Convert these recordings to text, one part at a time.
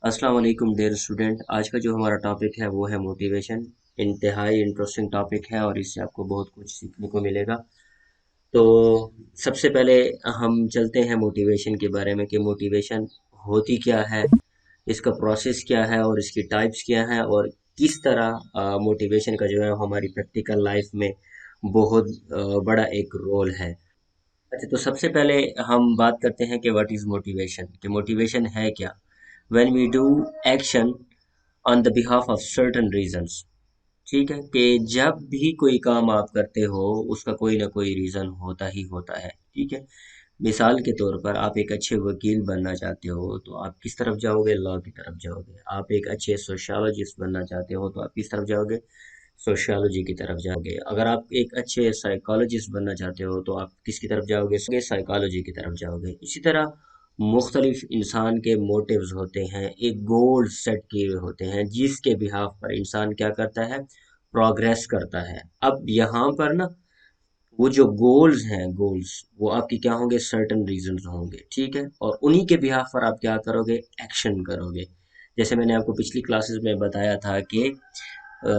अस्सलाम वालेकुम dear student. आज का जो हमारा टॉपिक है वो है मोटिवेशन। इंतहाई इंटरेस्टिंग टॉपिक है और इससे आपको बहुत कुछ सीखने को मिलेगा। तो सबसे पहले हम चलते हैं मोटिवेशन के बारे में कि मोटिवेशन होती क्या है, इसका प्रोसेस क्या है और इसकी टाइप्स क्या है और किस तरह मोटिवेशन का जो है हमारी प्रैक्टिकल लाइफ में बहुत बड़ा एक रोल है। अच्छा, तो सबसे पहले हम बात करते हैं कि व्हाट इज मोटिवेशन, कि मोटिवेशन है क्या। When we do action on the behalf of certain reasons. ठीक है, कि जब भी कोई काम आप करते हो उसका कोई ना कोई रीजन होता ही होता है। ठीक है, मिसाल के तौर पर आप एक अच्छे वकील बनना चाहते हो तो आप किस तरफ जाओगे? लॉ की तरफ जाओगे। आप एक अच्छे सोशियोलॉजिस्ट बनना चाहते हो तो आप किस तरफ जाओगे? सोशियोलॉजी की तरफ जाओगे। अगर आप एक अच्छे साइकोलॉजिस्ट बनना चाहते हो तो आप किसकी तरफ जाओगे? साइकोलॉजी की तरफ जाओगे। इसी तरह मुख्तलिफ इंसान के मोटिव्स होते हैं, एक गोल सेट किए हुए होते हैं जिसके बिहाफ पर इंसान क्या करता है? प्रोग्रेस करता है। अब यहाँ पर ना वो जो गोल्स हैं, गोल्स वो आपके क्या होंगे? सर्टेन रीजंस होंगे। ठीक है, और उन्हीं के बिहाफ पर आप क्या करोगे? एक्शन करोगे। जैसे मैंने आपको पिछली क्लासेस में बताया था कि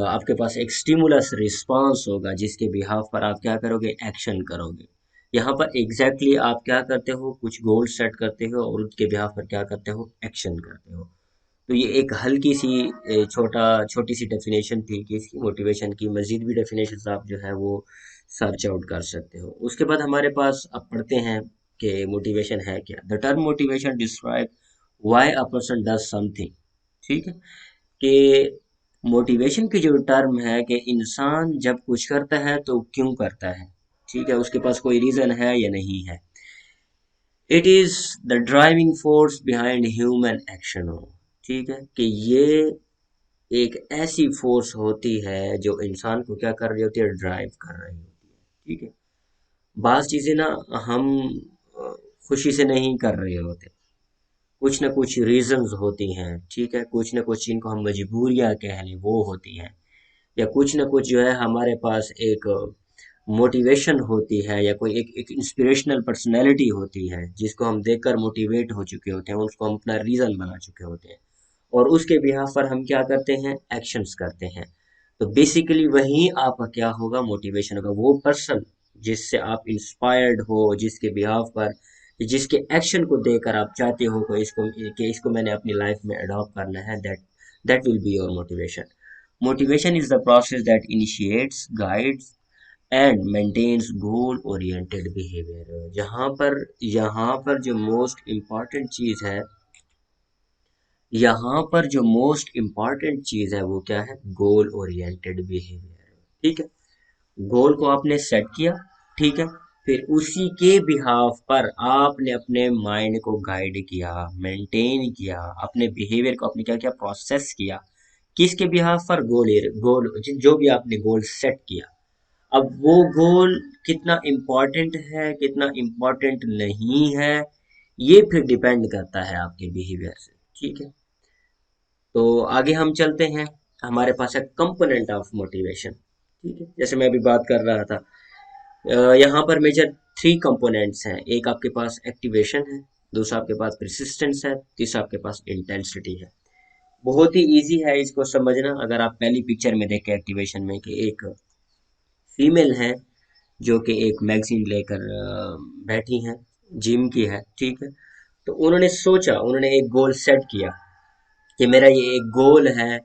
आपके पास एक स्टिमुलस रिस्पांस होगा जिसके बिहाफ पर आप क्या करोगे? एक्शन करोगे। यहाँ पर एग्जैक्टली exactly आप क्या करते हो? कुछ गोल सेट करते हो और उसके बिहाफ पर क्या करते हो? एक्शन करते हो। तो ये एक हल्की सी छोटी सी डेफिनेशन थी कि इसकी मोटिवेशन की। मजीद भी डेफिनेशन आप जो है वो सर्च आउट कर सकते हो। उसके बाद हमारे पास अब पढ़ते हैं कि मोटिवेशन है क्या। The term motivation describe why a person does something. ठीक है, कि मोटिवेशन की जो टर्म है कि इंसान जब कुछ करता है तो क्यों करता है। ठीक है, उसके पास कोई रीजन है या नहीं है। It is the driving force behind human action हो। ठीक है, कि ये एक ऐसी फोर्स होती है जो इंसान को क्या कर रही होती है? ड्राइव कर रही होती है। ठीक है, बात चीजें ना हम अ, खुशी से नहीं कर रहे होते। कुछ ना कुछ रीजंस होती हैं। ठीक है, कुछ ना कुछ जिनको हम मजबूरियां कह लें वो होती हैं, या कुछ ना कुछ जो है हमारे पास एक मोटिवेशन होती है, या कोई एक इंस्पिरेशनल पर्सनैलिटी होती है जिसको हम देखकर मोटिवेट हो चुके होते हैं, उसको हम अपना रीजन बना चुके होते हैं और उसके बिहाफ पर हम क्या करते हैं? एक्शंस करते हैं। तो बेसिकली वही आपका क्या होगा? मोटिवेशन होगा। वो पर्सन जिससे आप इंस्पायर्ड हो, जिसके बिहाफ पर, जिसके एक्शन को देखकर आप चाहते हो कि इसको मैंने अपनी लाइफ में अडॉप्ट करना है, that will be your motivation. Motivation is the process that initiates, guides and maintains goal oriented behaviour. यहाँ पर जो मोस्ट इम्पॉर्टेंट चीज है, यहाँ पर जो मोस्ट इम्पॉर्टेंट चीज है वो क्या है? गोल ओरिएंटेड बिहेवियर। ठीक है, गोल को आपने सेट किया। ठीक है, फिर उसी के बिहाफ पर आपने अपने माइंड को गाइड किया, मेंटेन किया, अपने बिहेवियर को आपने क्या किया? प्रोसेस किया। किसके बिहाफ पर? गोल जो भी आपने गोल सेट किया। अब वो गोल कितना इम्पोर्टेंट है, कितना इम्पोर्टेंट नहीं है, ये फिर डिपेंड करता है आपके बिहेवियर से। ठीक है, तो आगे हम चलते हैं। हमारे पास है कंपोनेंट ऑफ मोटिवेशन। ठीक है, जैसे मैं अभी बात कर रहा था, यहाँ पर मेजर थ्री कंपोनेंट्स हैं। एक आपके पास एक्टिवेशन है, दूसरा आपके पास परसिस्टेंस है, तीसरा आपके पास इंटेंसिटी है। बहुत ही इजी है इसको समझना। अगर आप पहली पिक्चर में देखें एक्टिवेशन में, कि एक फीमेल है जो कि एक मैगजीन लेकर बैठी हैं, जिम की है। ठीक है, तो उन्होंने सोचा, उन्होंने एक गोल सेट किया कि मेरा ये एक गोल है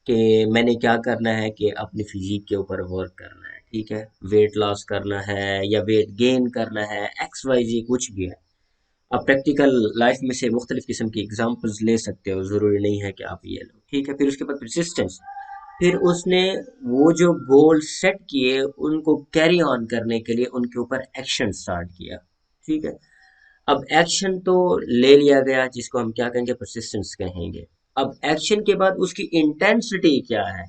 कि मैंने क्या करना है कि अपनी फिजिक के ऊपर वर्क करना है। ठीक है, वेट लॉस करना है या वेट गेन करना है, एक्स वाई जी कुछ भी है। आप प्रैक्टिकल लाइफ में से मुख्तलिफ किस्म की एग्जांपल्स ले सकते हो, ज़रूरी नहीं है कि आप ये लो। ठीक है, फिर उसके बाद परसिस्टेंस। फिर उसने वो जो गोल सेट किए उनको कैरी ऑन करने के लिए उनके ऊपर एक्शन स्टार्ट किया। ठीक है, अब एक्शन तो ले लिया गया जिसको हम क्या कहेंगे? परसिस्टेंस कहेंगे। अब एक्शन के बाद उसकी इंटेंसिटी क्या है?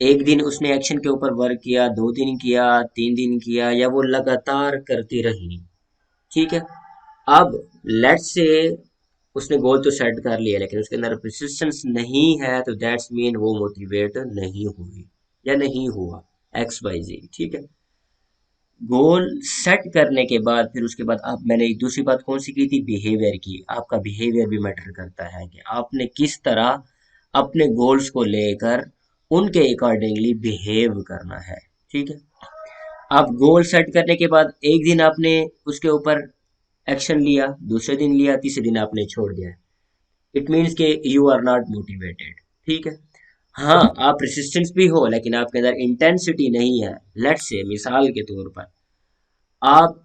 एक दिन उसने एक्शन के ऊपर वर्क किया, 2 दिन किया, 3 दिन किया, या वो लगातार करती रही। ठीक है, अब लेट्स से उसने गोल तो सेट कर लिया लेकिन उसके अंदर परसिस्टेंस नहीं है, तो दैट्स मीन वो मोटिवेट नहीं हुई या नहीं हुआ, एक्स वाई जी। ठीक है, गोल सेट करने के बाद फिर उसके बाद आप मैंने एक दूसरी बात कौन सी की थी, बिहेवियर की। आपका बिहेवियर भी मैटर करता है कि आपने किस तरह अपने गोल्स को लेकर उनके अकॉर्डिंगली बिहेव करना है। ठीक है। आप गोल सेट करने के बाद एक दिन आपने उसके ऊपर एक्शन लिया, दूसरे दिन लिया, तीसरे दिन आपने छोड़ दिया, इट मीन्स के यू आर नॉट मोटिवेटेड। ठीक है। हाँ, आप रेसिस्टेंस भी हो लेकिन आपके अंदर इंटेंसिटी नहीं है। लेट्स से मिसाल के तौर पर आप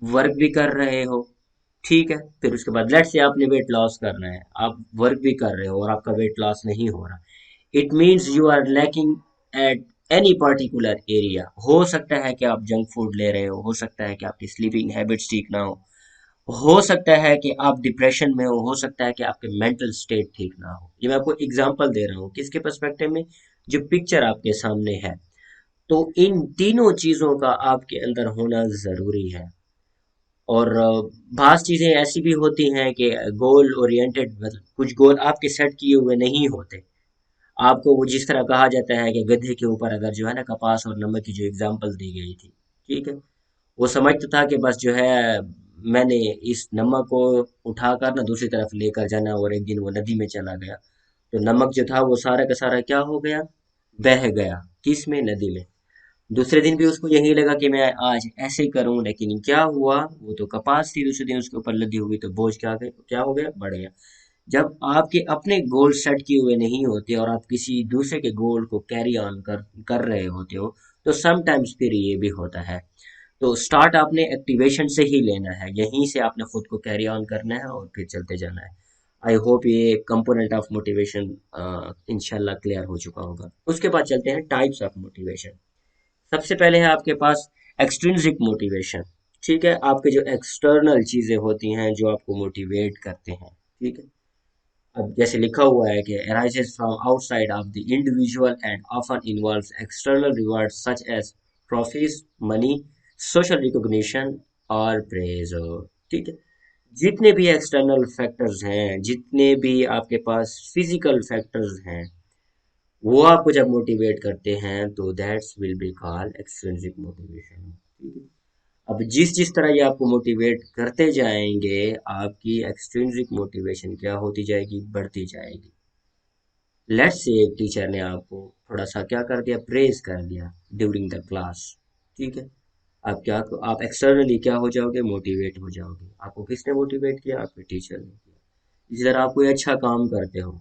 वर्क भी कर रहे हो, ठीक है, फिर उसके बाद लेट्स से आपने वेट लॉस करना है, आप वर्क भी कर रहे हो और आपका वेट लॉस नहीं हो रहा, it means you are lacking at any particular area. हो सकता है कि आप जंक फूड ले रहे हो सकता है कि आपकी स्लीपिंग हैबिट्स ठीक ना हो सकता है कि आप डिप्रेशन में हो सकता है कि आपके मेंटल स्टेट ठीक ना हो। ये मैं आपको एग्जांपल दे रहा हूँ किसके पर्सपेक्टिव में, जो पिक्चर आपके सामने है। तो इन तीनों चीजों का आपके अंदर होना जरूरी है। और बास चीजें ऐसी भी होती हैं कि गोल ओरिएंटेड, मतलब कुछ गोल आपके सेट किए हुए नहीं होते। आपको वो जिस तरह कहा जाता है कि गधे के ऊपर अगर जो है ना कपास और नमक की जो एग्जांपल दी गई थी, ठीक है, वो समझता था कि बस जो है मैंने इस नमक को उठाकर ना दूसरी तरफ लेकर जाना, और एक दिन वो नदी में चला गया तो नमक जो था वो सारा का सारा क्या हो गया, बह गया, किस में, नदी में। दूसरे दिन भी उसको यही लगा कि मैं आज ऐसे ही करूं, लेकिन क्या हुआ, वो तो कपास थी दूसरे दिन उसके ऊपर लदी हुई, तो बोझ क्या हो गया, बढ़ गया। जब आपके अपने गोल सेट किए हुए नहीं होते और आप किसी दूसरे के गोल को कैरी ऑन कर रहे होते हो, तो समटाइम्स फिर ये भी होता है। तो स्टार्ट आपने एक्टिवेशन से ही लेना है, यहीं से आपने खुद को कैरी ऑन करना है और फिर चलते जाना है। आई होप ये कंपोनेंट ऑफ मोटिवेशन इंशाल्लाह क्लियर हो चुका होगा। उसके बाद चलते हैं टाइप्स ऑफ मोटिवेशन। सबसे पहले है आपके पास एक्सट्रिंसिक मोटिवेशन। ठीक है, आपके जो एक्सटर्नल चीजें होती हैं जो आपको मोटिवेट करते हैं। ठीक है। अब जैसे लिखा हुआ है कि arises from outside of the individual and often involves external rewards such as trophies, money, social recognition और praise। ठीक है। जितने भी एक्सटर्नल फैक्टर्स हैं, जितने भी आपके पास फिजिकल फैक्टर्स हैं, वो आपको जब मोटिवेट करते हैं तो that's will be called extrinsic motivation. ठीक है। अब जिस जिस तरह ये आपको मोटिवेट करते जाएंगे, आपकी एक्सट्रिंसिक मोटिवेशन क्या होती जाएगी, बढ़ती जाएगी। लेट्स से एक टीचर ने आपको थोड़ा सा क्या कर दिया, प्रेज कर दिया ड्यूरिंग द क्लास। ठीक है। आप एक्सटर्नली क्या हो जाओगे, मोटिवेट हो जाओगे। आपको किसने मोटिवेट किया, आपके टीचर ने किया। इसी तरह आप कोई अच्छा काम करते हो,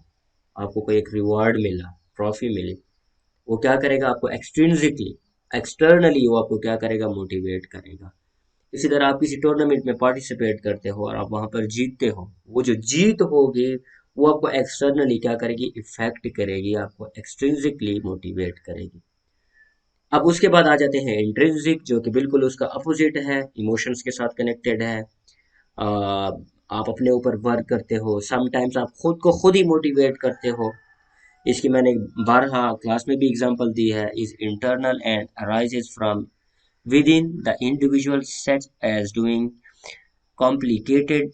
आपको कोई एक रिवॉर्ड मिला, ट्रॉफी मिली, वो क्या करेगा, आपको एक्सट्रिंसिकली, एक्सटर्नली वो आपको क्या करेगा, मोटिवेट करेगा। इसी तरह आप किसी टूर्नामेंट में पार्टिसिपेट करते हो और आप वहां पर जीतते हो, वो जो जीत होगी वो आपको एक्सटर्नली क्या करेगी, इफेक्ट करेगी, आपको एक्सट्रिंसिकली मोटिवेट करेगी। अब उसके बाद आ जाते हैं इंट्रिंसिक, जो कि बिल्कुल उसका अपोजिट है, इमोशंस के साथ कनेक्टेड है। आ, आप अपने ऊपर वर्क करते हो, समटाइम्स आप खुद को खुद ही मोटिवेट करते हो। इसकी मैंने बारहा क्लास में भी एग्जांपल दी है। Is internal and arises from within the individual, such as doing complicated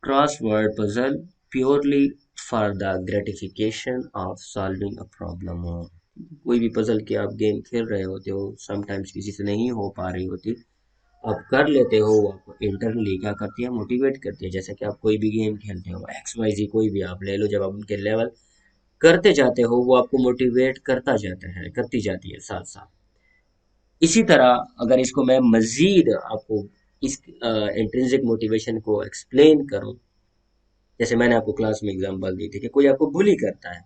crossword puzzle purely for the gratification of solving a problem। हो कोई भी पजल की आप गेम खेल रहे होते हो, समटाइम्स किसी से नहीं हो पा रही होती, आप कर लेते हो, वो आपको इंटरनली क्या करती है, मोटिवेट करती है। जैसे कि आप कोई भी गेम खेलते हो, एक्स वाई जी कोई भी आप ले लो, जब आप उनके लेवल करते जाते हो वो आपको मोटिवेट करता जाता है, करती जाती है साथ साथ। इसी तरह अगर इसको मैं मजीद आपको इस इंट्रिंसिक मोटिवेशन को एक्सप्लेन करूं, जैसे मैंने आपको क्लास में एग्जांपल दी थी कि कोई आपको बुली करता है,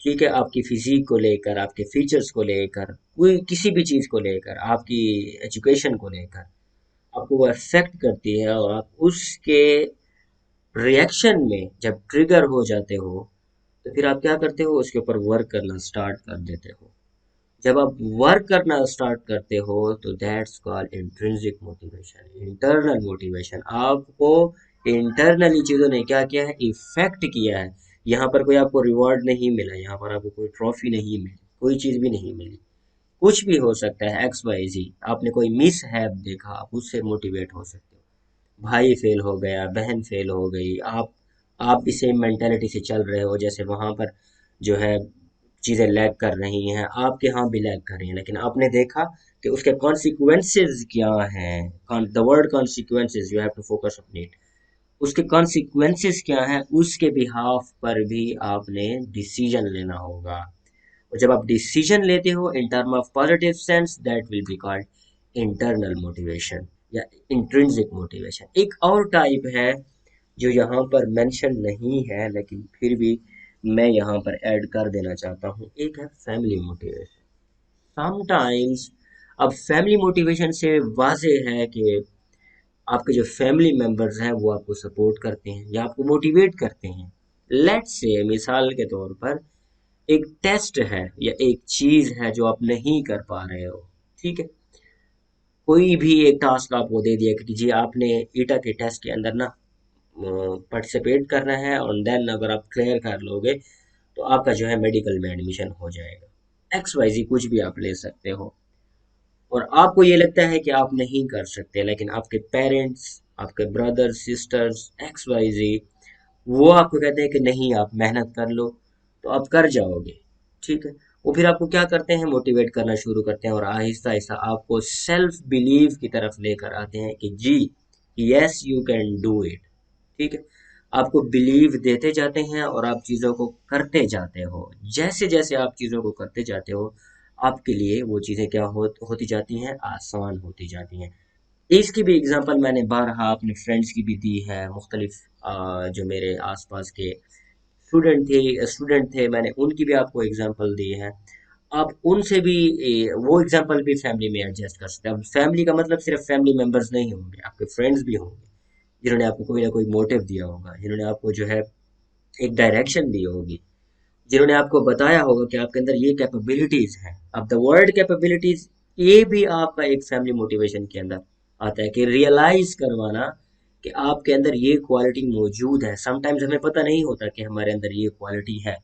ठीक है, आपकी फिजिक को लेकर, आपके फीचर्स को लेकर, कोई किसी भी चीज को लेकर, आपकी एजुकेशन को लेकर आपको वो अफेक्ट करती है, और आप उसके रिएक्शन में जब ट्रिगर हो जाते हो, तो फिर आप क्या करते हो, उसके ऊपर वर्क करना स्टार्ट कर देते हो। जब आप वर्क करना स्टार्ट करते हो तो that's called intrinsic motivation, internal motivation. आपको इंटरनली चीजों ने क्या किया है, इफेक्ट किया है। यहाँ पर कोई आपको रिवॉर्ड नहीं मिला, यहाँ पर आपको कोई ट्रॉफी नहीं मिली, कोई चीज भी नहीं मिली। कुछ भी हो सकता है, एक्स वाई जी, आपने कोई मिस हैप देखा, आप उससे मोटिवेट हो सकते हो। भाई फेल हो गया, बहन फेल हो गई, आप भी सेम मेंटेलिटी से चल रहे हो, जैसे वहां पर जो है चीज़ें लैग कर रही हैं, आपके यहाँ भी लैग कर रही हैं, लेकिन आपने देखा कि उसके कॉन्सिक्वेंसेस क्या हैं। The word consequences, you have to focus on it. उसके कॉन्सिक्वेंसेस क्या हैं, उसके बिहाफ पर भी आपने डिसीजन लेना होगा। और जब आप डिसीजन लेते हो in term of positive sense, that will be called internal motivation या इंट्रिंसिक मोटिवेशन। एक और टाइप है जो यहाँ पर मेंशन नहीं है, लेकिन फिर भी मैं यहाँ पर ऐड कर देना चाहता हूँ, एक है फैमिली मोटिवेशन। समटाइम्स अब फैमिली मोटिवेशन से वाजे है कि आपके जो फैमिली मेंबर्स हैं वो आपको सपोर्ट करते हैं या आपको मोटिवेट करते हैं। लेट्स से मिसाल के तौर पर एक टेस्ट है या एक चीज है जो आप नहीं कर पा रहे हो, ठीक है। कोई भी एक टास्क आपको दे दिया कि जी आपने ईटा के टेस्ट के अंदर ना पार्टिसिपेट करना है, और देन अगर आप क्लियर कर लोगे तो आपका जो है मेडिकल में एडमिशन हो जाएगा। एक्स वाई जी कुछ भी आप ले सकते हो, और आपको ये लगता है कि आप नहीं कर सकते, लेकिन आपके पेरेंट्स, आपके ब्रदर सिस्टर्स, एक्स वाई जी, वो आपको कहते हैं कि नहीं आप मेहनत कर लो तो आप कर जाओगे, ठीक है। वो फिर आपको क्या करते हैं, मोटिवेट करना शुरू करते हैं और आहिस्ता आहिस्ता आपको सेल्फ बिलीव की तरफ लेकर आते हैं कि जी yes you can do it, ठीक है। आपको बिलीव देते जाते हैं और आप चीज़ों को करते जाते हो। जैसे जैसे आप चीज़ों को करते जाते हो, आपके लिए वो चीज़ें क्या होती जाती हैं, आसान होती जाती हैं। इसकी भी एग्जांपल मैंने बारहा अपने फ्रेंड्स की भी दी है, मुख्तलिफ जो मेरे आसपास के स्टूडेंट थे, मैंने उनकी भी आपको एग्जांपल दी है। आप उनसे भी वो एग्जांपल भी फैमिली में एडजस्ट कर सकते हैं। अब फैमिली का मतलब सिर्फ फैमिली मेंबर्स नहीं होंगे, आपके फ्रेंड्स भी होंगे जिन्होंने आपको कोई ना कोई मोटिव दिया होगा, जिन्होंने आपको जो है एक डायरेक्शन दी होगी, जिन्होंने आपको बताया होगा कि आपके अंदर ये कैपेबिलिटीज हैं। अब द वर्ड कैपेबिलिटीज, ये भी आपका एक फैमिली मोटिवेशन के अंदर आता है कि रियलाइज करवाना कि आपके अंदर ये क्वालिटी मौजूद है। समटाइम्स हमें पता नहीं होता कि हमारे अंदर ये क्वालिटी है,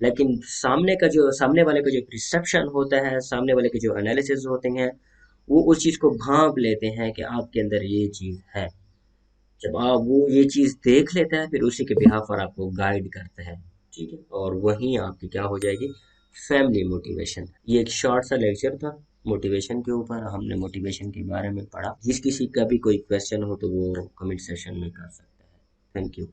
लेकिन सामने वाले का जो रिसेप्शन होता है, सामने वाले के जो एनालिसिस होते हैं, वो उस चीज़ को भांप लेते हैं कि आपके अंदर ये चीज़ है। जब आप वो ये चीज़ देख लेता है, फिर उसी के बिहाफ पर आपको गाइड करता है, ठीक है। और वहीं आपकी क्या हो जाएगी, फैमिली मोटिवेशन। ये एक शॉर्ट सा लेक्चर था मोटिवेशन के ऊपर, हमने मोटिवेशन के बारे में पढ़ा। जिस किसी का भी कोई क्वेश्चन हो तो वो कमेंट सेशन में कर सकता है। Thank you.